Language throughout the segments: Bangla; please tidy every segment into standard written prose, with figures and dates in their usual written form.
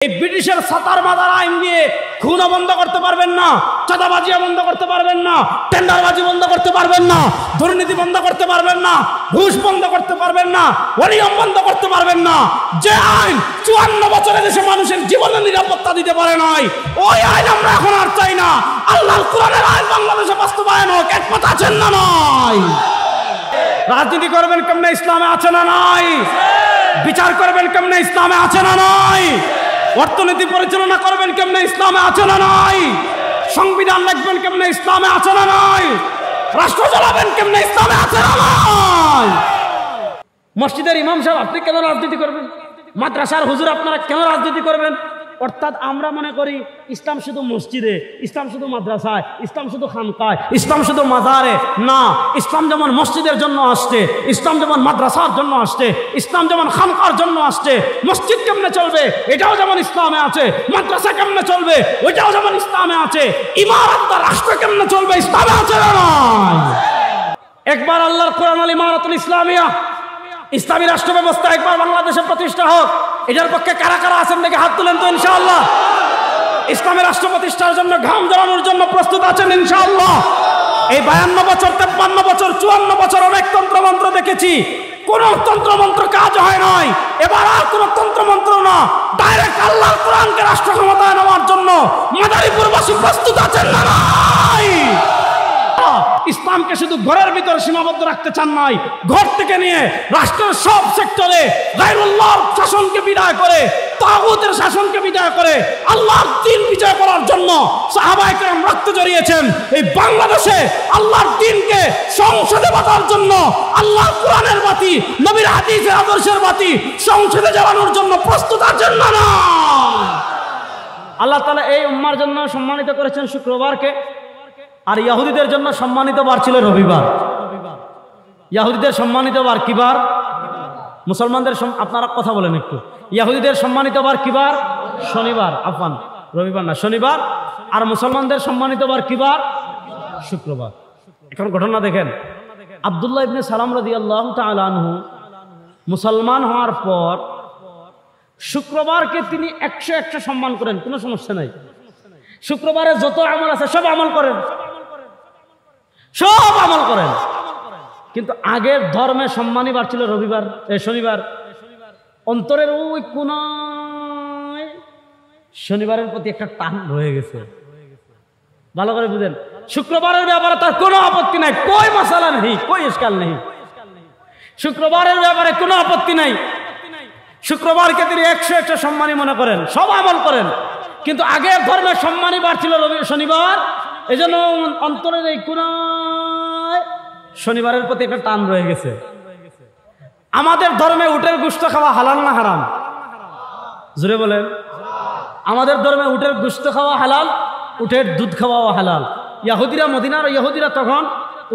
এই ব্রিটিশের সাতার মাদার আইন দিয়ে খুনও বন্ধ করতে পারবেন না, চাঁদাবাজিও বন্ধ করতে পারবেন না, টেন্ডারবাজি বন্ধ করতে পারবেন না, দুর্নীতি বন্ধ করতে পারবেন না, ঘুষ বন্ধ করতে পারবেন না, অনিয়ম বন্ধ করতে পারবেন না। যে আইন 54 বছরে দেশে মানুষের জীবনের নিরাপত্তা দিতে পারে নাই, ওই আইন আমরা এখন আর চাই না। আল্লাহর কোরআনের আইন বাংলাদেশে বাস্তবায়ন হোক, একমত আছেন না নাই? রাজনীতি করবেন কেমনে, ইসলামে আছে না নাই? বিচার করবেন কেমনে, ইসলামে আছে না নাই? অর্থনীতি পরিচালনা করবেন কেমনে, ইসলামে আছে না নাই? সংবিধান লিখবেন কেমনে, ইসলামে আছে না নাই? রাষ্ট্র চালাবেন কেমনে, ইসলামে আছে না নাই? মসজিদের ইমাম সাহেব আপনি কেন রাজনীতি করবেন? মাদ্রাসার হুজুর আপনারা কেন রাজনীতি করবেন? অর্থাৎ আমরা মনে করি ইসলাম শুধু মসজিদে, ইসলাম শুধু মাদ্রাসায়, ইসলাম শুধু খানকায়, ইসলাম শুধু মাজারে। না, ইসলাম যেমন মসজিদের জন্য আসছে, ইসলাম যেমন মাদ্রাসার জন্য আসছে, ইসলাম যেমন খানকার জন্য আসছে, মসজিদ কেমনে চলবে এটাও যেমন ইসলামে আছে, মাদ্রাসা কেমনে চলবে ওইটাও যেমন ইসলামে আছে, ইমারত বা রাষ্ট্র কেমনে চলবে ইসলামে আছে না? একবার আল্লাহর কোরআন আল ইমারাতুল ইসলামিয়া, ইসলামী রাষ্ট্র ব্যবস্থা একবার বাংলাদেশে প্রতিষ্ঠা হোক। এটার পক্ষে কারা কারা আছেন দেখে হাত তুলেন তো ইনশাআল্লাহ। ইসলামী রাষ্ট্র প্রতিষ্ঠার জন্য ঘাম ঝরানোর জন্য প্রস্তুত আছেন ইনশাআল্লাহ? এই 52 বছর, 53 বছর, 54 বছর অনেক তন্ত্রমন্ত্র দেখেছি, কোন তন্ত্রমন্ত্র কাজ হয় নাই। এবার আর কোন তন্ত্রমন্ত্র না, ডাইরেক্ট আল্লাহর কোরআনকে রাষ্ট্র ক্ষমতায় নেওয়ার জন্য মাদারীপুরবাসী প্রস্তুত আছেন না নাই? ইসলামকে শুধু ঘরের ভিতরে সীমাবদ্ধ রাখতে চান নাই, ঘর থেকে নিয়ে রাষ্ট্রের সব সেক্টরে গায়রুল্লাহর শাসনকে বিদায় করে, তাগুতের শাসনকে বিদায় করে আল্লাহর দ্বীন বিজয় করার জন্য সাহাবায়ে কেরাম রক্ত ঝরিয়েছেন। এই বাংলাদেশে আল্লাহর দ্বীনকে সংসদে বাঁচার জন্য আল্লাহর কোরআনের বাতি, নবীর হাদিসের আদর্শের বাতি সংসদে জ্বালানোর জন্য প্রস্তুত আছেন না না? আল্লাহ তাআলা এই উম্মার জন্য সম্মানিত করেছেন শুক্রবারকে, আর ইহুদিদের জন্য সম্মানিত বার ছিল রবিবার। ইহুদিদের সম্মানিত বার কি বার? মুসলমানদের আপনারা কথা বলেন একটু। ইহুদিদের সম্মানিত বার কি বার? শনিবার। আফান, রবিবার না, শনিবার। আর মুসলমানদের সম্মানিত বার কি বার? শুক্রবার। এখন ঘটনা দেখেন, আব্দুল্লাহ ইবনে সালাম রাদিয়াল্লাহু তাআলা আনহু মুসলমান হওয়ার পর শুক্রবারকে তিনি 100 সম্মান করেন, কোনো সমস্যা নাই। শুক্রবারে যত আমল আছে সব আমল করেন, সব আমল করেন। কিন্তু আগের ধর্মে সম্মানী বার ছিল রবিবার, শনিবার। অন্তরের ওই কোনায় শনিবারের প্রতি একটা টান রয়ে গেছে। ভালো করে বুঝেন, শুক্রবারের ব্যাপারে তার কোনো আপত্তি নাই, কোই মশালা নেই, কোই ইশকাল নেই। শুক্রবারের ব্যাপারে কোনো আপত্তি নাই। শুক্রবারকে তিনি 100 সম্মানী মনে করেন, সব আমল করেন। কিন্তু আগের ধর্মের সম্মানী বার ছিল শনিবার, এই জন্য অন্তরের এই কোনায় শনিবারের প্রতি একটা টান রয়ে গেছে। আমাদের ধর্মে উটের গোশত খাওয়া হালাল না হারাম? জোরে বলেন। আমাদের ধর্মে উটের গোশত খাওয়া হালাল, উটের দুধ খাওয়াও হালাল। ইহুদিরা, মদিনার ইহুদিরা তখন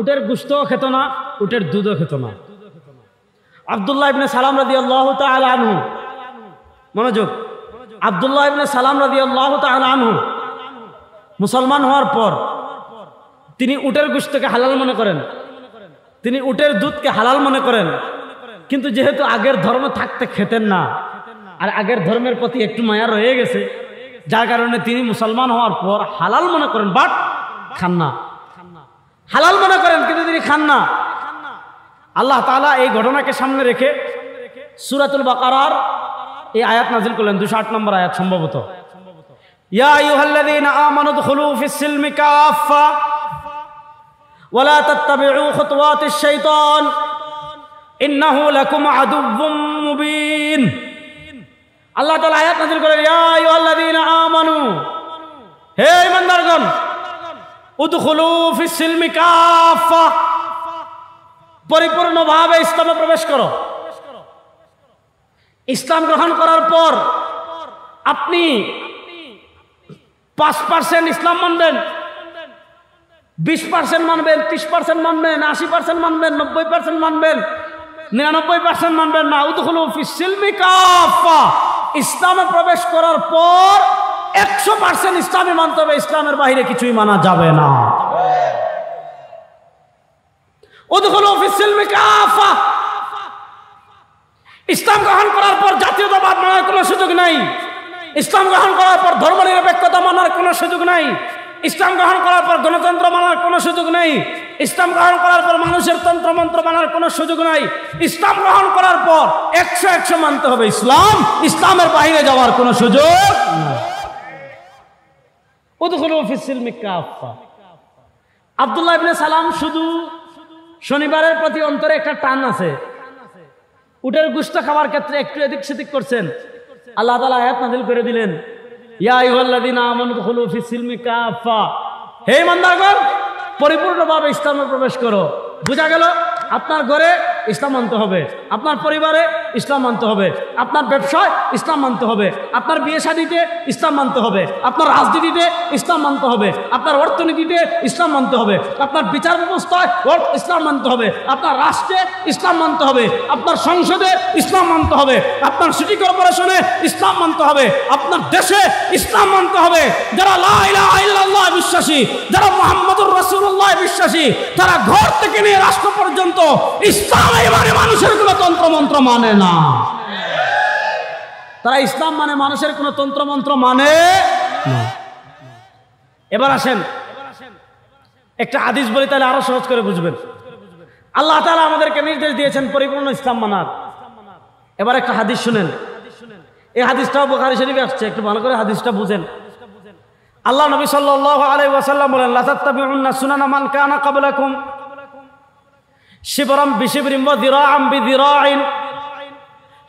উটের গোশতও খেত না, উটের দুধও খেত না। আব্দুল্লাহ ইবনে সালাম রাদিয়াল্লাহু তাআলা আনহু, মনোযোগ, আব্দুল্লাহ ইবনে সালাম রাদিয়াল্লাহু তাআলা আনহু মুসলমান হওয়ার পর তিনি উটের গোশতকে হালাল মনে করেন, তিনি উটের দুধকে হালাল মনে করেন। কিন্তু যেহেতু আগের ধর্ম থাকতে খেতেন না, আর আগের ধর্মের প্রতি একটু মায়া রয়ে গেছে, যার কারণে তিনি মুসলমান হওয়ার পর হালাল মনে করেন, বাট খান না। হালাল মনে করেন কিন্তু তিনি খান না। আল্লাহ তাআলা এই ঘটনাকে সামনে রেখে সূরাতুল বাকারার এই আয়াত নাযিল করলেন, 208 নম্বর আয়াত সম্ভবত। ইয়া আইয়ুহাল্লাযীনা আমানু দুখুলু ফিস-সিলমি কাফা ওয়া লা তাত্তাবিউ খুতুওয়াতিশ শাইতান ইন্নাহু লাকুম আদুউম মুবিন। আল্লাহ তাআলা আয়াত নাযিল করেন, ইয়া আইয়ুহাল্লাযীনা আমানু, হে ঈমানদারগণ, উদখুলু ফিস-সিলমি কাফা, পরিপূর্ণভাবে ইসলামে প্রবেশ করো। ইসলাম গ্রহণ করার পর আপনি 5% ইসলাম মানবেন, 20% মানবেন, 30% মানবেন, 80% মানবেন, 90% মানবেন, 99% মানবেন না। উদখুলু ফিস-সিলমি কাফা, ইসলামে প্রবেশ করার পর 100% ইসলামই মানতে হবে, ইসলামের বাইরে কিছুই মানা যাবে না। উদখুলু ফিস-সিলমি কাফা, ইসলাম গ্রহণ করার পর জাতীয়তাবাদ মানার কোনো সুযোগ নাই। ইসলাম গ্রহণ করার পর ধর্মনিরপেক্ষতা মানার কোনো সুযোগ নাই। ইসলাম গ্রহণ করার পর গণতন্ত্র মানার কোনো সুযোগ নেই। ইসলাম গ্রহণ করার পর মানুষের তন্ত্রমন্ত্র মানার কোনো সুযোগ নাই। ইসলাম গ্রহণ করার পর 100 মানতে হবে ইসলাম, ইসলামের বাইরে যাওয়ার কোনো সুযোগ নাই। উদখুলু ফিস সিলমি কাফা। আব্দুল্লাহ ইবনে সালাম শুধু শনিবারের প্রতি অন্তরে একটা টান আছে, উটের গোশত খাওয়ার ক্ষেত্রে একটু এদিক সেদিক করছেন। আল্লাহ তাআলা আয়াত নাযিল করে দিলেন, ইয়া আইয়ুহাল্লাযীনা আমানু উদখুলু ফিস সিলমি কাফা, হে ইমানদারগণ পরিপূর্ণভাবে ইসলামে প্রবেশ করো। বোঝা গেল আপনার ঘরে ইসলাম মানতে হবে, আপনার পরিবারে ইসলাম মানতে হবে, আপনার ব্যবসায় ইসলাম মানতে হবে, আপনার বিয়ে শাদীতে ইসলাম মানতে হবে, আপনার রাজনীতিতে ইসলাম মানতে হবে, আপনার অর্থনীতিতে ইসলাম মানতে হবে, আপনার বিচার ব্যবস্থায় ইসলাম মানতে হবে, আপনার রাষ্ট্রে ইসলাম মানতে হবে, আপনার সংসদে ইসলাম মানতে হবে, আপনার সিটি কর্পোরেশনে ইসলাম মানতে হবে, আপনার দেশে ইসলাম মানতে হবে। যারা লা ইলাহা ইল্লাল্লাহ বিশ্বাসী, যারা মুহাম্মদুর রাসূলুল্লাহ বিশ্বাসী, তারা ঘর থেকে নিয়ে রাষ্ট্র পর্যন্ত ইসলাম মানে মানুষের কোনো তন্ত্রমন্ত্র মানে না। তারা ইসলাম মানে মানুষের কোনো তন্ত্রমন্ত্র মানে না। এবার আসেন একটা হাদিস বলি, তাহলে আরো সহজ করে বুঝবেন। আল্লাহ তাআলা আমাদেরকে নির্দেশ দিয়েছেন পরিপূর্ণ ইসলাম মানার। এবার একটা হাদিস শুনেন, এই হাদিসটাও বুখারী শরীফে আসছে, একটু ভালো করে হাদিসটা বুঝেন। আল্লাহ নবী সাল্লাল্লাহু আলাইহি ওয়াসাল্লাম বলেন, লা তাত্তাবিউন্না সুনানা মান কানা ক্বাবলাকুম শিবরাম বিশিবরিন ওয়া যিরাআম বিযিরাইন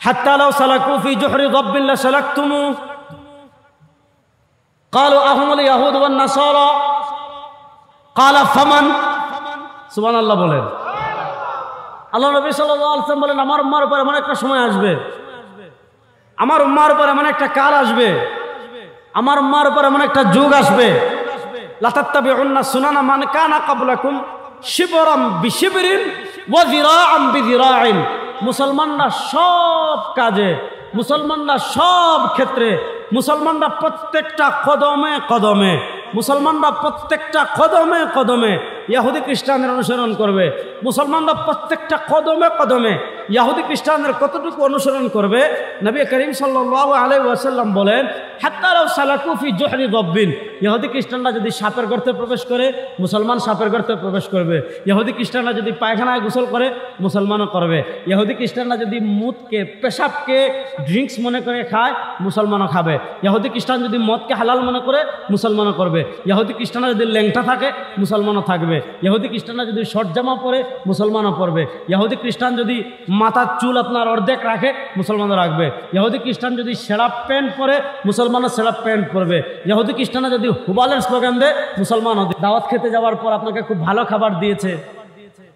হাত্তা লাউ সালাকু ফি জুহরি যাব্বিন লাসালাকতুমু। ক্বালু আহুমুল ইয়াহুদ ওয়ান নাসারা ক্বালা ফামান। সুবহানাল্লাহ বলেন। আল্লাহ নবী সাল্লাল্লাহু আলাইহি ওয়াসাল্লাম বলেন, আমার উম্মার উপর এমন একটা সময় আসবে, আমার উম্মার উপর এমন একটা কাল আসবে, আমার উম্মার উপর এমন একটা যুগ আসবে, লা তাত্তাবিউন্না সুনানা মান কানা ক্বাবলাকুম শিবরাম বিশিবরিন ওয়া যিরাআম বিযিরাইন। মুসলমানরা সব কাজে, মুসলমানরা সব ক্ষেত্রে, মুসলমানরা প্রত্যেকটা কদমে কদমে, মুসলমানরা প্রত্যেকটা কদমে কদমে ইহুদি খ্রিস্টানদের অনুসরণ করবে। মুসলমানরা প্রত্যেকটা কদমে কদমে ইহুদি খ্রিস্টানদের কতটুকু অনুসরণ করবে, নবী করিম সাল্লাল্লাহু আলাইহি ওয়াসাল্লাম বলেন, হাত্তা লাউ সালাকু ফি জুহরি যাব্বিন। ইহুদি খ্রিস্টানরা যদি সাপের গর্তে প্রবেশ করে, মুসলমান সাপের গর্তে প্রবেশ করবে। ইহুদি খ্রিস্টানরা যদি পায়খানায় গোসল করে, মুসলমানও করবে। ইহুদি খ্রিস্টানরা যদি মুতকে, পেশাবকে ড্রিঙ্কস মনে করে খায়, মুসলমানও খাবে। ইহুদি খ্রিস্টান যদি মদকে হালাল মনে করে, মুসলমানও করবে। ইহুদি খ্রিস্টানরা যদি ল্যাংটা থাকে, মুসলমানও থাকবে। ইহুদি খ্রিস্টানরা যদি শর্ট জামা পরে, মুসলমানও পরবে। ইহুদি খ্রিস্টান যদি মাথার চুল আপনার অর্ধেক রাখে, মুসলমানও রাখবে। ইহুদি খ্রিস্টান যদি সেরাপ প্যান্ট পরে, মুসলমানও সেরাপ প্যান্ট পরবে। ইহুদি খ্রিস্টানরা যদি হুবালের স্লোগান দেয়, মুসলমানও। দাওয়াত খেতে যাওয়ার পর আপনাকে খুব ভালো খাবার দিয়েছে,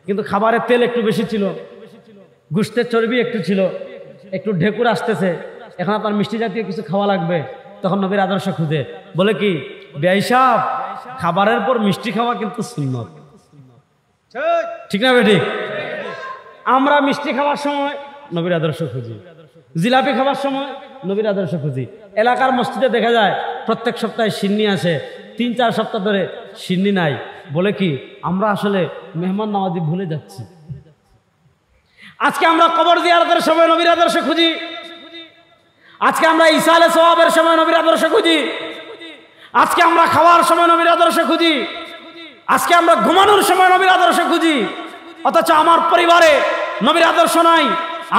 কিন্তু খাবারের তেল একটু বেশি ছিল, গোশতের চর্বি একটু ছিল, একটু ঢেকুর আসতেছে, এখন আপনার মিষ্টি জাতীয় কিছু খাওয়া লাগবে। তখন নবীর আদর্শ খুঁজে বলে কি, বেঈ সাহেব, খাবারের পর মিষ্টি খাওয়া কিন্তু সুন্নত, ঠিক না বেঠিক? আমরা মিষ্টি খাওয়ার সময় নবীর আদর্শ খুঁজি, জিলাপি খাওয়ার সময় নবীর আদর্শ খুঁজি। এলাকার মসজিদে দেখা যায় প্রত্যেক সপ্তাহে সিন্নি আসে, 3-4 সপ্তাহ ধরে সিন্নি নাই। বলে কি, আমরা আসলে মেহমান নওয়াজি ভুলে যাচ্ছি। আজকে আমরা কবর জিয়ারতের সময় নবীর আদর্শ খুঁজি, আজকে আমরা ইসালে সওয়াবের সময় নবীর আদর্শ খুঁজি, আজকে আমরা খাওয়ার সময় নবীর আদর্শ খুঁজি, আজকে আমরা ঘুমানোর সময় নবীর আদর্শ খুঁজি। অথচ আমার পরিবারে নবীর আদর্শ নাই,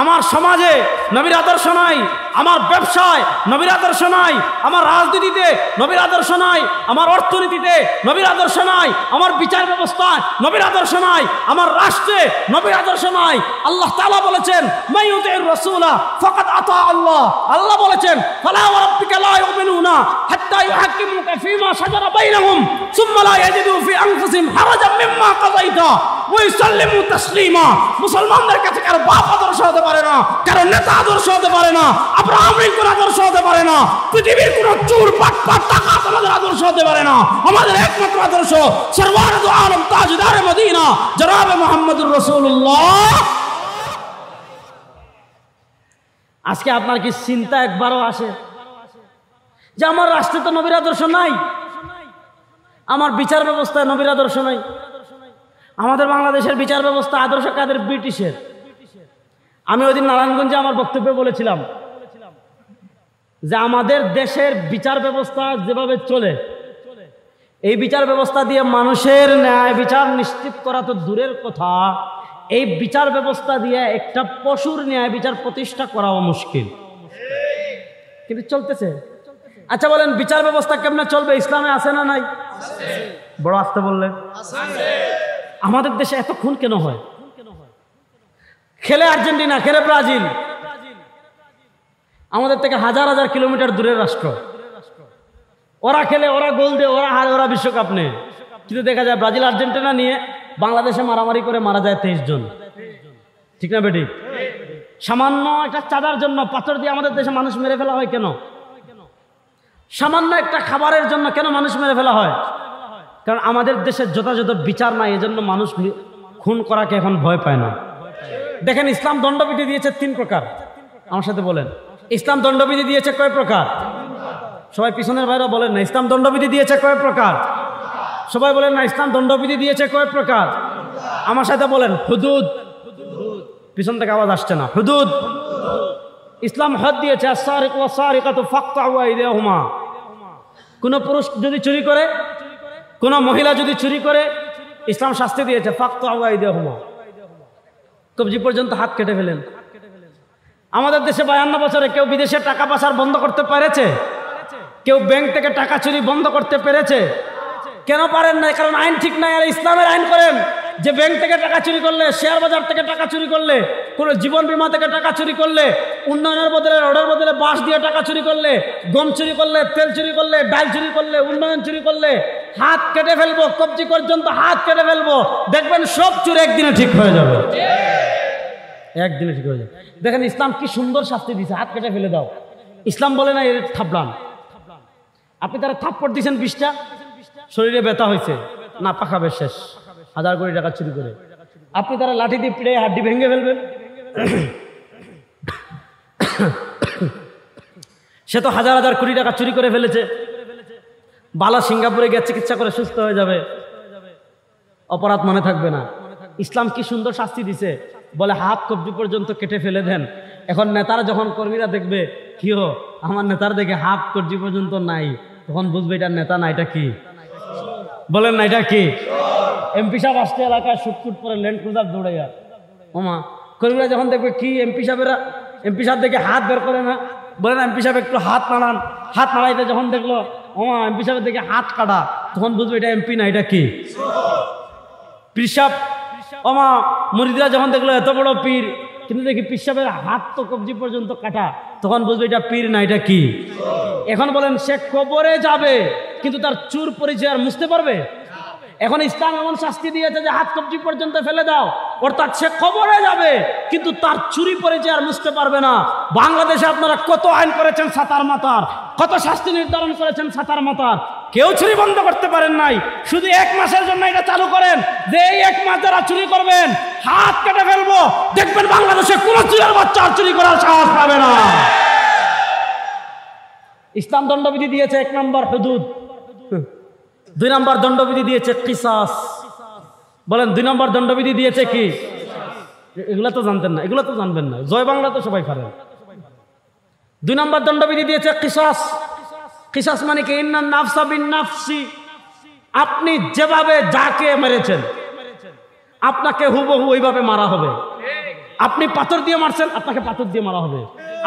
আমার সমাজে নবীর আদর্শ নাই, আমার ব্যবসায় নবীর আদর্শ নাই, আমার রাজনীতিতে নবীর আদর্শ নাই, আমার অর্থনীতিতে নবীর আদর্শ নাই, আমার বিচার ব্যবস্থায় নবীর আদর্শ নাই, আমার রাষ্ট্রে নবীর আদর্শ নাই। আল্লাহ তাআলা বলেছেন, মান ইউতির রাসূলা ফাকাদ আতা আল্লাহ। আল্লাহ বলেছেন, ফালা ওয়া রাব্বিকা লা ইউমিনুনা হাত্তা ইউহাক্কিমুকা ফীমা শাজারা বাইনাহুম সুম্মা লা ইয়াজিদু ফি আনফুসিহিম হারাজাম মিম্মা কাযাইতা ওয়া ইউসাল্লিমু তাসলিমা। মুসলমানদের কাছে কারো বাপ আদর্শ হতে পারে না, কারো নেতা আদর্শ হতে পারে না, আব্রাহাম লিঙ্কন আদর্শ হতে পারে না, পৃথিবীর কোন চোর বাটপার ডাকাত আমাদের আদর্শ হতে পারে না। আমাদের একমাত্র আদর্শ সরওয়ার দু আলম তাজদার মদিনা জনাব মুহাম্মদুর রাসূলুল্লাহ। আজকে আপনার কি চিন্তা একবারও আসে যে আমার রাষ্ট্রে তো নবীর আদর্শ নাই, আমার বিচার ব্যবস্থায় নবীর আদর্শ নাই? আমাদের বাংলাদেশের বিচার ব্যবস্থা আদর্শ কাদের? ব্রিটিশের। আমি ওই দিন নারায়ণগঞ্জে আমার বক্তব্যে বলেছিলাম, যে আমাদের দেশের বিচার ব্যবস্থা যেভাবে চলে, এই বিচার ব্যবস্থা দিয়ে মানুষের ন্যায় বিচার নিশ্চিত করা তো দূরের কথা, এই বিচার ব্যবস্থা দিয়ে একটা পশুর ন্যায় বিচার প্রতিষ্ঠা করাও মুশকিল, কিন্তু চলতেছে। আচ্ছা বলেন, বিচার ব্যবস্থা কেমনে চলবে? ইসলামে আছে না নাই? বড় আস্তে বললেন। আমাদের দেশে এত খুন কেন হয়? খেলে আর্জেন্টিনা, খেলে ব্রাজিল, আমাদের থেকে হাজার হাজার কিলোমিটার দূরের রাষ্ট্র। ওরা খেলে, ওরা গোল দেয়, ওরা হারে, ওরা বিশ্বকাপ নেয়। কিন্তু দেখা যায় ব্রাজিল আর্জেন্টিনা নিয়ে বাংলাদেশে মারামারি করে মারা যায় 23 জন। ঠিক না বেটি? সামান্য একটা চাঁদার জন্য পাথর দিয়ে আমাদের দেশে মানুষ মেরে ফেলা হয় কেন? সামান্য একটা খাবারের জন্য কেন মানুষ মেরে ফেলা হয়? কারণ আমাদের দেশে যথাযথ বিচার নাই, এজন্য মানুষ খুন করাকে এখন ভয় পায় না। দেখেন, ইসলাম দণ্ডবিধি দিয়েছে 3 প্রকার। আমার সাথে বলেন, ইসলাম দণ্ডবিধি দিয়েছে কয় প্রকার? সবাই পিছনের ভাইরা বলেন না, ইসলাম দণ্ডবিধি দিয়েছে কয় প্রকার? সবাই বলেন না, ইসলাম দণ্ডবিধি দিয়েছে কয় প্রকার? আমার সাথে বলেন, হুদুদ। পিছন থেকে আওয়াজ আসছে না। হুদুদ। ইসলাম হদ দিয়েছে, আস-সারিকু ওয়াস-সারিকাতু ফাকতাউ আইদিয়াহুমা। কোন পুরুষ যদি চুরি করে, কোন মহিলা যদি চুরি করে, ইসলাম শাস্তি দিয়েছে, ফাকতাউ আইদিয়াহুমা, কবজি পর্যন্ত হাত কেটে ফেলেন। আমাদের দেশে 52 বছরে কেউ বিদেশে টাকা পাচার বন্ধ করতে পেরেছে? কেউ ব্যাংক থেকে টাকা চুরি বন্ধ করতে পেরেছে? কেন পারেন না? কারণ আইন ঠিক নাই। আর ইসলামের আইন করেন যে ব্যাংক থেকে টাকা চুরি করলে, শেয়ার বাজার থেকে টাকা চুরি করলে, কোন জীবন বীমা থেকে টাকা চুরি করলে, উন্নয়নের বদলে, রোডের বদলে বাঁশ দিয়ে টাকা চুরি করলে, গম চুরি করলে, তেল চুরি করলে, ডাল চুরি করলে, উন্নয়ন চুরি করলে হাত কেটে ফেলবো, কবজি পর্যন্ত হাত কেটে ফেলবো। দেখবেন সব চুরি একদিনে ঠিক হয়ে যাবে, একদিনে ঠিক হয়ে যাবে। দেখেন ইসলাম কি সুন্দর শাস্তি দিছে, হাত কেটে ফেলে দাও। ইসলাম বলে না এর থাপড়ান। আপনি তারা থাপ্পড় দিয়েছেন 20টা, শরীরে ব্যথা হয়েছে, না পাখাবে শেষ, 1000 কোটি টাকা চুরি করে। আপনি তারা লাঠি দিয়ে পিড়ে হাড্ডি ভেঙে ফেলবেন। সে তো হাজার হাজার কোটি টাকা চুরি করে ফেলেছে, বালা সিঙ্গাপুরে গিয়ে চিকিৎসা করে সুস্থ হয়ে যাবে, অপরাধ মনে থাকবে না। ইসলাম কি সুন্দর শাস্তি দিছে, বলে হাত কবজি পর্যন্ত কেটে ফেলে দেন। এখন নেতারা যখন কর্মীরা দেখবে কি হো আমার নেতার দেখে হাত কবজি পর্যন্ত নাই, তখন বুঝবে এটা নেতা না, এটা কি? বলেন না, এটা কি? এমপি সাহেব আসতে এলাকায় শুটকুট পরে ল্যান্ড ক্রুজার দৌড়ে যায়। ওমা, কর্মীরা যখন দেখবে কি এমপি সাহেব দেখে হাত বের করে না, বলে না এমপি সাহেব একটু হাত নাড়ান। হাত নাড়াইতে যখন দেখলো ওমা এমপি সাহেবের দেখে হাত কাটা, তখন বুঝবে এটা এমপি না, এটা কি? পীর সাহেব। ওমা, মুরিদরা যখন দেখলো এত বড় পীর, কিন্তু দেখি পীর সাহেবের হাত তো কবজি পর্যন্ত কাটা, তখন বুঝবে এটা পীর না, এটা কি? এখন বলেন, সে কবরে যাবে কিন্তু তার চুর পরিচয় আর মুছতে পারবে? এখন ইসলাম এমন শাস্তি দিয়েছে যে হাত কবজি পর্যন্ত ফেলে দাও, অর্থাৎ সে কবরে যাবে কিন্তু তার চুরি পরিচয় আর মুছতে পারবে না। বাংলাদেশে আপনারা কত আইন করেছেন সাতার মাতার, কত শাস্তি নির্ধারণ করেছেন সাতার মাতার, কেউ চুরি বন্ধ করতে পারেন নাই। শুধু 1 মাসের জন্য এটা চালু করেন যে এই 1 মাস যারা চুরি করবেন হাত কেটে ফেলবো, দেখবেন বাংলাদেশে কোন চুরের বাচ্চা আর চুরি করার সাহস পাবে না। ইসলাম দণ্ডবিধি দিয়েছে 1 নম্বর হুদুদ, 2 নম্বর দণ্ডবিধি দিয়েছে কিসাস। বলেন 2 নম্বর দণ্ডবিধি দিয়েছে কি? এগুলা তো জানতেন না, এগুলা তো জানবেন না, জয় বাংলা তো সবাই পারেন। 2 নম্বর দণ্ডবিধি দিয়েছে কিসাস। কিসাস মানে কি? ইন্নান নাফসা বিন নাফসি। আপনি যেভাবে যাকে মেরেছেন আপনাকে হুবহু ওইভাবে মারা হবে। আপনি পাথর দিয়ে মারছেন, আপনাকে পাথর দিয়ে মারা হবে।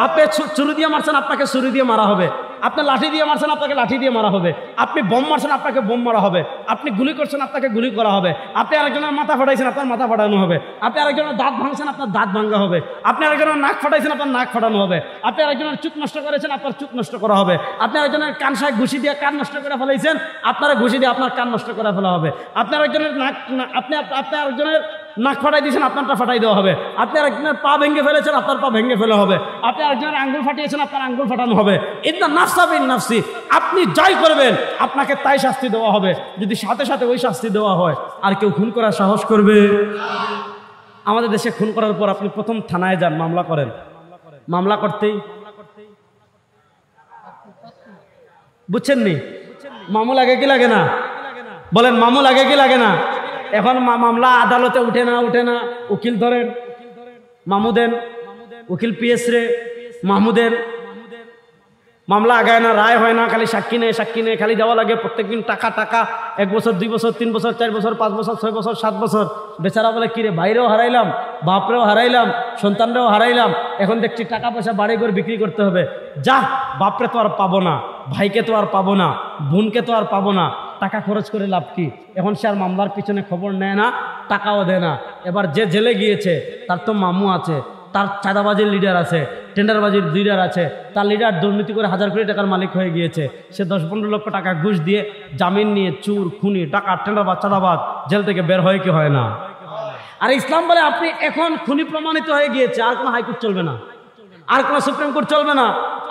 আপনি ছুরি দিয়ে মারছেন, আপনাকে ছুরি দিয়ে মারা হবে। আপনি লাঠি দিয়ে মারছেন, আপনাকে লাঠি দিয়ে মারা হবে। আপনি বোম মারছেন, আপনাকে বোম মারা হবে। আপনি গুলি করছেন, আপনাকে গুলি করা হবে। আপনি আরেকজনের মাথা ফাটাইছেন, আপনার মাথা ফাটানো হবে। আপনি আরেকজনের দাঁত ভাঙছেন, আপনার দাঁত ভাঙা হবে। আপনি আরেকজনের নাক ফাটাইছেন, আপনার নাক ফাটানো হবে। আপনি আরেকজনের চুপ নষ্ট করেছেন, আপনার চুপ নষ্ট করা হবে। আপনি আরেকজনের কানসায় ঘুষি দিয়ে কান নষ্ট করে ফেলাইছেন, আপনারা ঘুষি দিয়ে আপনার কান নষ্ট করে ফেলা হবে। আপনি আরেকজনের আপনি আরেকজনের নাক ফাটাই দিয়েছেন, আপনারটা ফাটাই দেওয়া হবে। আপনি আরেকজনের পা ভেঙে ফেলেছেন, আপনার পা ভেঙে ফেলা হবে। আপনি আরেকজনের আঙ্গুল ফাটিয়েছেন, আপনার আঙ্গুল ফাটানো হবে। ইন্না নাফসা বিন নাফসি। আপনি যাই করবেন আপনাকে তাই শাস্তি দেওয়া হবে। যদি সাথে সাথে ওই শাস্তি দেওয়া হয়, আর কেউ খুন করার সাহস করবে? আমাদের দেশে খুন করার পর আপনি প্রথম থানায় যান, মামলা করেন। মামলা করতেই বুঝছেন নি, মামু লাগে কি লাগে না? বলেন মামু লাগে কি লাগে না? এখন মামলা আদালতে উঠে না, উকিল ধরেন, মামু দেন, উকিল পিএস রে মামু দেন, মামলা আগায় না, রায় হয় না, খালি সাক্ষী নেয়, খালি যাওয়া লাগে প্রত্যেকদিন টাকা টাকা। 1 বছর 2 বছর 3 বছর 4 বছর 5 বছর 6 বছর 7 বছর। বেচারা বলে কিরে, ভাইরেও হারাইলাম, বাপরেও হারাইলাম, সন্তানরেও হারাইলাম, এখন দেখছি টাকা পয়সা বাড়ি করে বিক্রি করতে হবে। যা, বাপরে তো আর পাবো না, ভাইকে তো আর পাবো না, বোনকে তো আর পাবো না, টাকা খরচ করে লাভ কি? এখন সে আর মামলার পিছনে খবর নেয় না, টাকাও দেয় না। এবার যে জেলে গিয়েছে তার তো মামু আছে, তার চাঁদাবাজির লিডার আছে, টেন্ডারবাজির লিডার আছে, তার লিডার দুর্নীতি করে 1000 কোটি টাকার মালিক হয়ে গিয়েছে। সে 10-15 লক্ষ টাকা ঘুষ দিয়ে জামিন নিয়ে চুর, খুনি, টাকা, টেন্ডারবাজ, চাঁদাবাজ জেল থেকে বের হয় কি হয় না? আর ইসলাম বলে আপনি এখন খুনি প্রমাণিত হয়ে গিয়েছে, আর কোনো হাইকোর্ট চলবে না, আর কোনো সুপ্রিম কোর্ট চলবে না,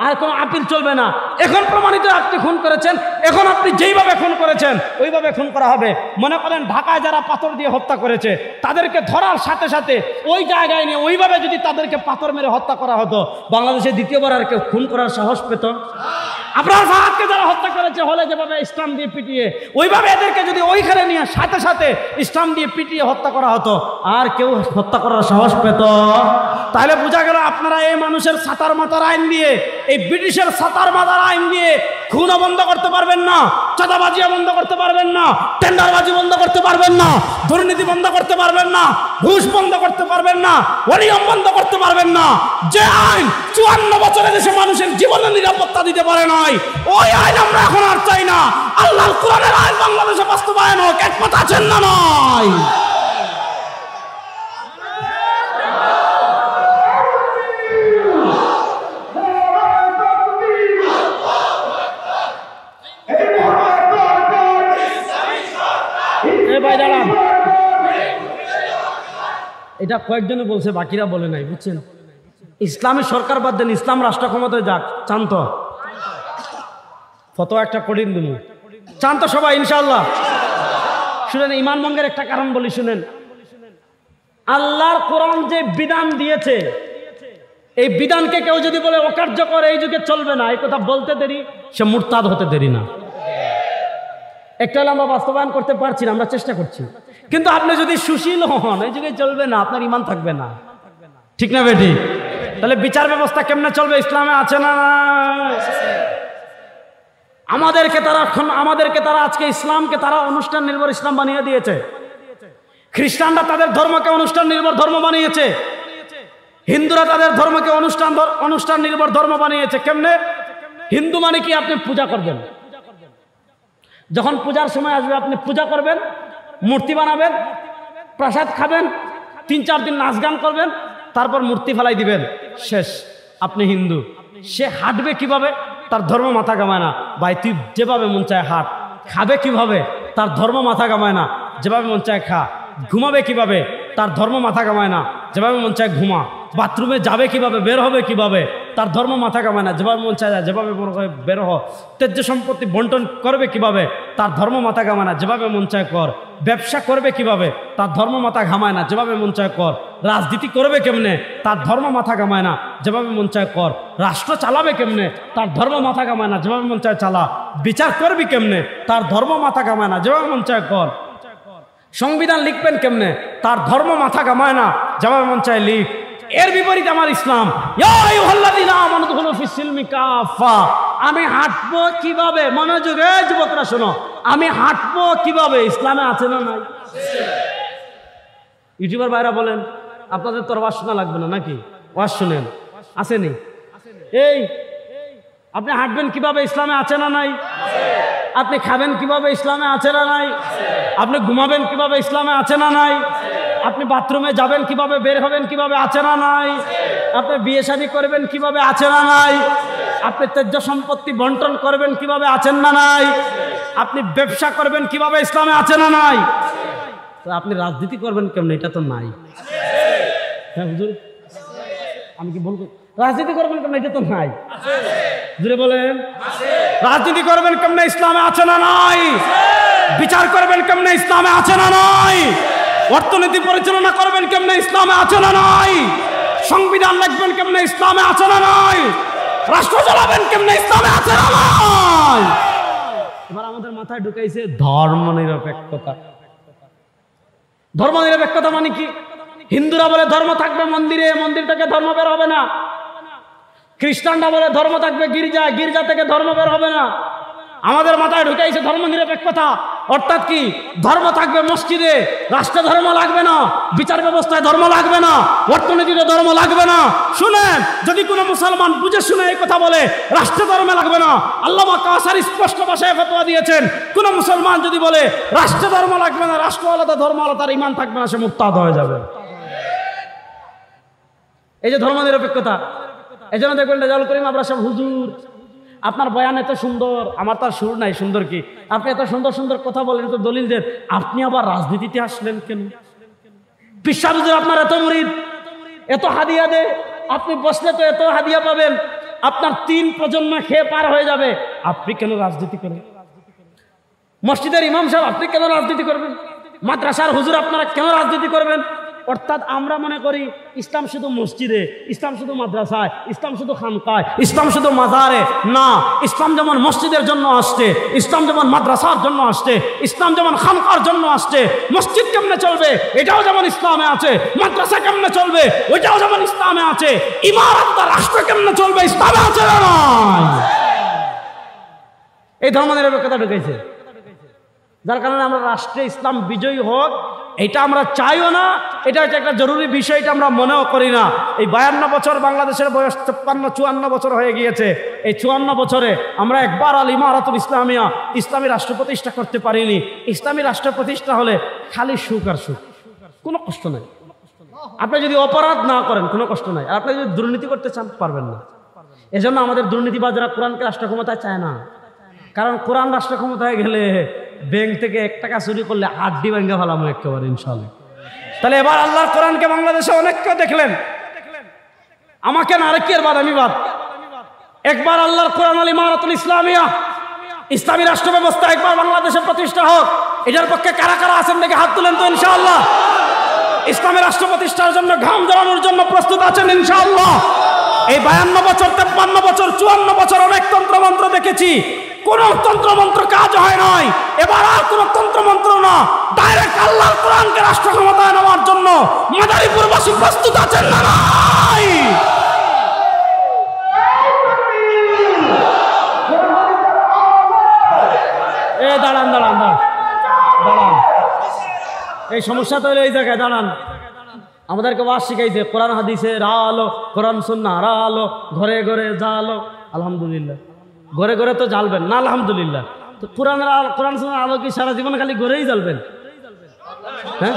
আর কোনো আপিল চলবে না। এখন প্রমাণিত আপনি খুন করেছেন, এখন আপনি যেইভাবে খুন করেছেন ওইভাবে খুন করা হবে। মনে করেন ঢাকায় যারা পাথর দিয়ে হত্যা করেছে তাদেরকে ধরার সাথে সাথে ওই জায়গায় নিয়ে ওইভাবে যদি তাদেরকে পাথর মেরে হত্যা করা হতো, বাংলাদেশে দ্বিতীয়বার আর কেউ খুন করার সাহস পেত? আপনার ফাহাদকে যারা হত্যা করেছে হলে যেভাবে ইসলাম দিয়ে পিটিয়ে, ওইভাবে এদেরকে যদি ওইখানে নিয়ে সাথে সাথে ইসলাম দিয়ে পিটিয়ে হত্যা করা হতো, আর কেউ হত্যা করার সাহস পেত? তাহলে বোঝা গেল আপনারা এই মানুষের ছাতার মাথার আইন দিয়ে, এই ব্রিটিশের ছাতার মাথার আইন দিয়ে খুনও বন্ধ করতে পারবেন না, চাঁদাবাজিও বন্ধ করতে পারবেন না, টেন্ডারবাজি বন্ধ করতে পারবেন না, দুর্নীতি বন্ধ করতে পারবেন না, ঘুষ বন্ধ করতে পারবেন না, অনিয়ম বন্ধ করতে পারবেন না। যে আইন 54 বছরে দেশে মানুষের জীবনের নিরাপত্তা দিতে পারে নাই, ওই আইন আমরা এখন আর চাই না। আল্লাহর কোরআনের আইন বাংলাদেশে বাস্তবায়ন হোক, একমত আছেন না? নয়। এটা কয়েকজনে বলছে, বাকিরা বলে নাই, বুঝছেন? ইসলামী সরকার বাদ দেন, ইসলাম রাষ্ট্র ক্ষমতায় যাক, চান তো? ফতোয়া একটা কঠিন দিন, চান তো সবাই ইনশাআল্লাহ? শুনেন, ইমান ভঙ্গের একটা কারণ বলি, শুনেন। আল্লাহর কোরআন যে বিধান দিয়েছে, এই বিধানকে কেউ যদি বলে অকার্যকর, এই যুগে চলবে না, এই কথা বলতে দেরি, সে মুরতাদ হতে দেরি না। একটা হলে আমরা বাস্তবায়ন করতে পারছি না, আমরা চেষ্টা করছি। কিন্তু আপনি যদি সুশীল হন, এই যুগে চলবে না, আপনার ইমান থাকবে না, ঠিক না বেটি? তাহলে বিচার ব্যবস্থা কেমনে চলবে? ইসলামে আছে না? আমাদেরকে তারা আজকে ইসলামকে তারা অনুষ্ঠান নির্ভর ইসলাম বানিয়ে দিয়েছে। খ্রিস্টানরা তাদের ধর্মকে অনুষ্ঠান নির্ভর ধর্ম বানিয়েছে, হিন্দুরা তাদের ধর্মকে অনুষ্ঠান নির্ভর ধর্ম বানিয়েছে। কেমনে? হিন্দু মানে কি? আপনি পূজা করবেন, যখন পূজার সময় আসবে আপনি পূজা করবেন, মূর্তি বানাবেন, প্রসাদ খাবেন, 3-4 দিন নাচ গান করবেন, তারপর মূর্তি ফেলাই দিবেন, শেষ, আপনি হিন্দু। সে হাঁটবে কিভাবে? তার ধর্ম মাথা কামায় না। ভাই, তুই যেভাবে মন চায় হাঁট। খাবে কিভাবে? তার ধর্ম মাথা কামায় না, যেভাবে মন চায় খা। ঘুমাবে কিভাবে? তার ধর্ম মাথা কামায় না, যেভাবে মন চায় ঘুমা। বাথরুমে যাবে কিভাবে, বের হবে কিভাবে? তার ধর্ম মাথা কামায় না, যেভাবে মন চায় যায়, যেভাবে মনে করে বের হ। ত্যায্য সম্পত্তি বন্টন করবে কিভাবে? তার ধর্ম মাথা কামায় না, যেভাবে মন চায় কর। ব্যবসা করবে কিভাবে? তার ধর্ম মাথা ঘামায় না, যেভাবে মন চায় কর। রাজনীতি করবে কেমনে? তার ধর্ম মাথা কামায় না, যেভাবে মন চায় কর। রাষ্ট্র চালাবে কেমনে? তার ধর্ম মাথা কামায় না, যেভাবে মন চায় চালা। বিচার করবি কেমনে? তার ধর্ম মাথা কামায় না, যেভাবে মন চায় কর। সংবিধান লিখবেন কেমনে? তার ধর্ম মাথা কামায় না, যেভাবে মন চায় লিখ। এর বিপরীত আমার ইসলাম, আমি হাঁটবো কিভাবে? মনোযোগে যুবকরা শোনো, আমি হাঁটবো কিভাবে? ইসলামে আছে না নাই? ইউটিউবার ভাইরা বলেন, আপনাদের তো ওয়াজ শোনা লাগবে না নাকি? ওয়াজ শুনেন, আসেনি? এই আপনি হাঁটবেন কিভাবে? ইসলামে আছে না নাই? আপনি খাবেন কিভাবে? ইসলামে আছে না নাই? আপনি ঘুমাবেন কিভাবে? ইসলামে আছে না নাই? আপনি বাথরুমে যাবেন কিভাবে? বের হবেন কিভাবে? আছে না নাই? আপনি বিয়ে শাদী করবেন কিভাবে? আছে না নাই? আপনি ত্যায্য সম্পত্তি বন্টন করবেন কিভাবে? আছেন না নাই? আপনি ব্যবসা করবেন কিভাবে? ইসলামে আছে না নাই? তো আপনি রাজনীতি করবেন কেমন? এটা তো নাই। হ্যাঁ হুজুর, আমি কি বলবো? রাজনীতি করবেন কেমন? এটা তো নাই। জুড়ে বলেন, রাজনীতি করবেন কেমন? ইসলামে আছে না নাই? বিচার করবেন কেমন? ইসলামে আছে না নাই? অর্থনীতি পরিচালনা করবেন কেমনে? ইসলামে আছে না নাই? সংবিধান লিখবেন কেমনে? ইসলামে আছে না নাই? রাষ্ট্র চালাবেন কেমনে? ইসলামে আছে না নাই? এবার আমাদের মাথায় ঢুকাইছে ধর্ম নিরপেক্ষতা। ধর্ম নিরপেক্ষতা মানে কি? হিন্দুরা বলে ধর্ম থাকবে মন্দিরে, মন্দির থেকে ধর্ম বের হবে না। খ্রিস্টানরা বলে ধর্ম থাকবে গির্জা, গির্জা থেকে ধর্ম বের হবে না। আমাদের মাথায় ঢুকাইছে ধর্ম নিরপেক্ষতা, অর্থাৎ কি ধর্ম থাকবে মসজিদে, রাষ্ট্র ধর্ম লাগবে না, বিচার ব্যবস্থায় ধর্ম লাগবে না, অর্থনীতিতে ধর্ম লাগবে না। শুনেন, যদি কোনো মুসলমান বুঝে শুনে এই কথা বলে রাষ্ট্র ধর্মে লাগবে না, আল্লামা কাসারি স্পষ্ট ভাষায় ফতোয়া দিয়েছেন, কোন মুসলমান যদি বলে রাষ্ট্র ধর্ম লাগবে না, রাষ্ট্র আলাদা ধর্ম আলাদা, তার ঈমান থাকবে না, সে মুরতাদ হয়ে যাবে। এই যে ধর্ম নিরপেক্ষতা, এই জন্য দেখবেন রেজাউল করিম আবরার সাহেব, হুজুর আপনার বয়ান এত সুন্দর, আমার তার সুর নাই, সুন্দর কি আপনি এত সুন্দর সুন্দর কথা বলেন, তো দলিল দেন, আপনি আবার রাজনীতিতে আসলেন কেন? পিসাব হুজুর আপনার এত মুরিদ, এত হাদিয়া দে, আপনি বসলে তো এত হাদিয়া পাবেন, আপনার 3 প্রজন্ম খেয়ে পার হয়ে যাবে, আপনি কেন রাজনীতি করেন? মসজিদের ইমাম সাহেব আপনি কেন রাজনীতি করবেন? মাদ্রাসার হুজুর আপনারা কেন রাজনীতি করবেন? অর্থাৎ আমরা মনে করি ইসলাম শুধু মসজিদে, ইসলাম শুধু মাদ্রাসায়, ইসলাম শুধু খানকায়, ইসলাম শুধু মাজারে। না, ইসলাম যেমন মসজিদের জন্য আসছে, ইসলাম যেমন মাদ্রাসার জন্য আসছে, ইসলাম যেমন খানকার জন্য আসছে, মসজিদ কেমনে চলবে এটাও যেমন ইসলামে আছে, মাদ্রাসা কেমনে চলবে ওইটাও যেমন ইসলামে আছে, ইমারত রাষ্ট্র কেমনে চলবে ইসলামে আছে না? এই ধর্ম নিরপেক্ষতা ঢুকেছে, যার কারণে আমরা রাষ্ট্রে ইসলাম বিজয়ী হোক এটা আমরা চাইও না, এটা হচ্ছে একটা জরুরি বিষয়, এটা আমরা মনেও করি না। এই 52 বছর বাংলাদেশের বয়স 53-54 বছর হয়ে গিয়েছে, এই 54 বছরে আমরা একবার আল ইমারাতুল ইসলামিয়া, ইসলামী রাষ্ট্র প্রতিষ্ঠা করতে পারিনি। ইসলামী রাষ্ট্র প্রতিষ্ঠা হলে খালি সুখ আর সুখ, কোনো কষ্ট নাই। আপনি যদি অপরাধ না করেন কোনো কষ্ট নাই, আর আপনি যদি দুর্নীতি করতে চান পারবেন না। এজন্য আমাদের দুর্নীতিবাজরা কোরআনকে রাষ্ট্র ক্ষমতায় চায় না, কারণ কোরআন রাষ্ট্র ক্ষমতায় গেলে ব্যাংক থেকে 1 টাকা চুরি করলে আড্ডি ভেঙে ফেলামো একেবারে ইনশাআল্লাহ। তাহলে এবার আল্লাহর কোরআনকে বাংলাদেশে অনেক কেউ দেখলেন, আমাকে না আরেকের বাদ আমি বাদ, একবার আল্লাহর কোরআন আল ইমারাতুল ইসলামিয়া, ইসলামী রাষ্ট্র ব্যবস্থা একবার বাংলাদেশে প্রতিষ্ঠা হোক। এটার পক্ষে কারা কারা আছেন দেখে হাত তুলেন তো ইনশাআল্লাহ। ইসলামী রাষ্ট্র প্রতিষ্ঠার জন্য ঘাম ঝরানোর জন্য প্রস্তুত আছেন ইনশাআল্লাহ। এই 52 বছর 53 বছর 54 বছর অনেক তন্ত্রমন্ত্র দেখেছি, কোন তন্ত্রমন্ত্র কাজ হয় নাই। এবার আর কোন তন্ত্রমন্ত্র না, ডাইরেক্ট আল্লাহর কোরআনকে রাষ্ট্র ক্ষমতায় নেওয়ার জন্য মাদারীপুরবাসী প্রস্তুত আছেন না? নাই? দাঁড়ান দাঁড়ান দাঁড়ান, এই সমস্যা তো এই জায়গায় দাঁড়ান। আমাদেরকে ওয়াজ শিখাইছে কোরআন হাদিসের আলো, কোরআন সুন্নাহর আলো, ঘরে ঘরে জ্বালো। আলহামদুলিল্লাহ, ঘরে ঘরে তো জ্বালবেন না, আলহামদুলিল্লাহ। তো কোরআন সুন্নাহর আলো কি সারা জীবন খালি ঘরেই জ্বালবেন? হ্যাঁ,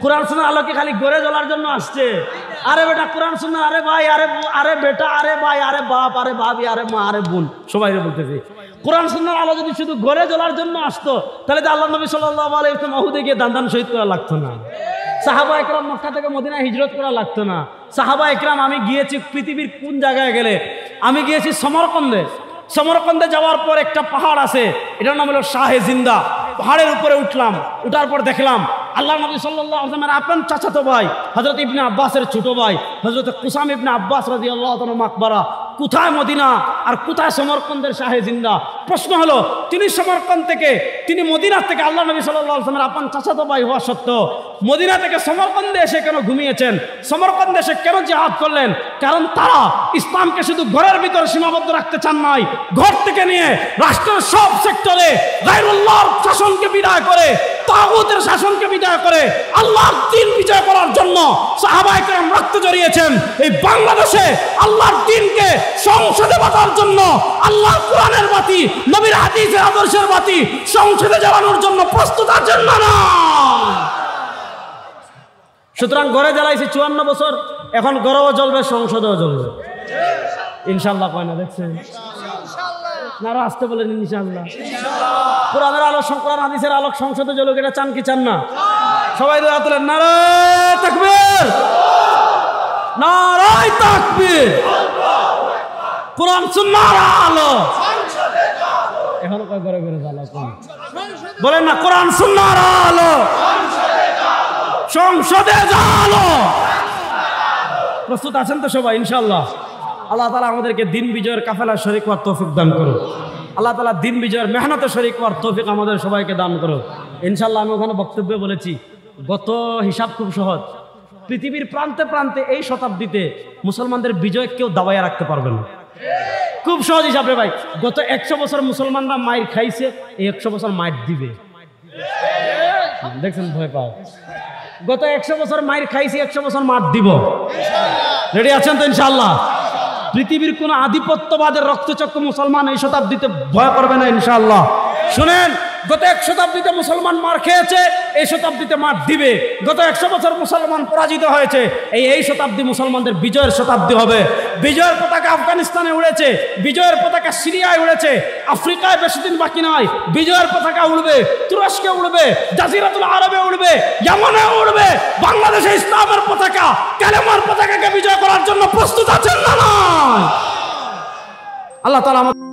কোরআন সুন্নাহর আলো কি খালি ঘরে জ্বলার জন্য আসছে? আরে বেটা কোরআন সুন্নাহ, আরে ভাই, আরে বেটা, আরে ভাই, আরে বাপ, আরে ভাবি, আরে মা, আরে বোন, সবাই বলতেছে কোরআন সুন্নাহর আলো যদি শুধু ঘরে জ্বলার জন্য আসতো, তাহলে তো আল্লাহ নবী সাল্লাল্লাহু আলাইহি ওয়াসাল্লাম উহুদে গিয়ে দান শহীদ করা লাগতো না, সাহাবা একরাম মক্কা থেকে মদিনায় হিজরত করা লাগতো না। সাহাবা একরাম, আমি গিয়েছি পৃথিবীর কোন জায়গায় গেলে, আমি গিয়েছি সমরকন্দে। সমরকন্দে যাওয়ার পর একটা পাহাড় আছে, এটার নাম হলো শাহে জিন্দা। পাহাড়ের উপরে উঠলাম, উঠার পর দেখলাম আল্লাহ নবী সাল্লাল্লাহু আলাইহি ওয়াসাল্লামের আপন চাচাতো ভাই হযরত ইবনে আব্বাসের ছোট ভাই হযরত কুসাম ইবনে আব্বাস রাদিয়াল্লাহু তাআলা মাকবারা। কোথায় মদিনা আর কোথায় সমরকন্দের শাহে জিন্দা? প্রশ্ন হলো, তিনি সমরকন্দ থেকে, তিনি মদিনা থেকে আল্লাহ নবী সাল্লাল্লাহু আলাইহি ওয়াসাল্লামের আপন চাচাতো ভাই হওয়া সত্ত্বেও মদিনা থেকে সমরকন্দে এসে কেন ঘুমিয়েছেন? সমরকন্দে এসে কেন জিহাদ করলেন? কারণ তারা ইসলামকে শুধু ঘরের ভিতরে সীমাবদ্ধ রাখতে চান নাই, ঘর থেকে নিয়ে রাষ্ট্রের সব সেক্টরে গায়রুল্লাহর শাসনকে বিদায় করে, তাগুতের শাসনকে বিদায় করে আল্লাহর দ্বীন বিজয় করার জন্য সাহাবায়ে কেরাম রক্ত জড়িয়েছেন। এই বাংলাদেশে আল্লাহর দ্বীনকে সংসদে বাঁচার জন্য, আল্লাহর কোরআনের বাতি, নবীর হাদিসের আদর্শের বাতি সংসদে জ্বালানোর জন্য প্রস্তুত আছেন না? না। সুতরাং ঘরে জ্বালাইছি 54 বছর, এখন ঘরেও জ্বলবে, সংসদেও জ্বলবে ইনশাআল্লাহ। কয় না দেখছেন? না আরো আসতে বলেন ইনশাআল্লাহ। কোরআনের আলো, কোরআন হাদিসের আলোক সংসদে জ্বলুক, এটা চান কি চান না? সবাই দোয়া তোলেন, নারায়ে তাকবীর, নারায়ে তাকবীর। কোরআন সুন্নাহর আলো এখন কয় ঘরে ঘরে জ্বালা, বলেন না কোরআন সুন্নাহর আলো সংসদে জ্বালো। প্রস্তুত আছেন তো সবাই ইনশাআল্লাহ? আল্লাহ তাআলা আমাদেরকে দিন বিজয়ের কাফেলা শরীক হওয়ার তৌফিক দান করুন। আল্লাহ তাআলা দিন বিজয়ের মেহনতে শরীক হওয়ার তৌফিক আমাদের সবাইকে দান করুন ইনশাআল্লাহ। আমি ওখানে বক্তব্যে বলেছি, গত হিসাব খুব সহজ, পৃথিবীর প্রান্তে প্রান্তে এই শতাব্দীতে মুসলমানদের বিজয় কেউ দাবাইয়া রাখতে পারবে না। খুব সহজ হিসাবে ভাই, গত 100 বছর মুসলমানরা মায়ের খাইছে, এই 100 বছর মায়ের দিবে। দেখছেন ভয় পায়, গত 100 বছর মায়ের খাইছে, 100 বছর মার দিব। রেডি আছেন তো ইনশাআল্লাহ? পৃথিবীর কোন আধিপত্যবাদের রক্তচক্ষু মুসলমান এই শতাব্দীতে ভয় করবে না ইনশাআল্লাহ। শুনেন, গত 1 শতাব্দীতে মুসলমান মার খেয়েছে, এই শতাব্দীতে মার দিবে। গত 100 বছর মুসলমান পরাজিত হয়েছে, এই শতাব্দী মুসলমানদের বিজয়ের শতাব্দী হবে। বিজয়ের পতাকা আফগানিস্তানে উড়েছে, বিজয়ের পতাকা সিরিয়ায় উড়েছে, আফ্রিকায় বেশি দিন বাকি নয়, বিজয়ের পতাকা উড়বে, তুরস্কে উড়বে, জাজিরাতুল আরবে উড়বে, ইয়ামানে উড়বে। বাংলাদেশে ইসলামের পতাকা, কালেমার পতাকাকে বিজয় করার জন্য প্রস্তুত আছেন না নয়? আল্লাহ তাআলা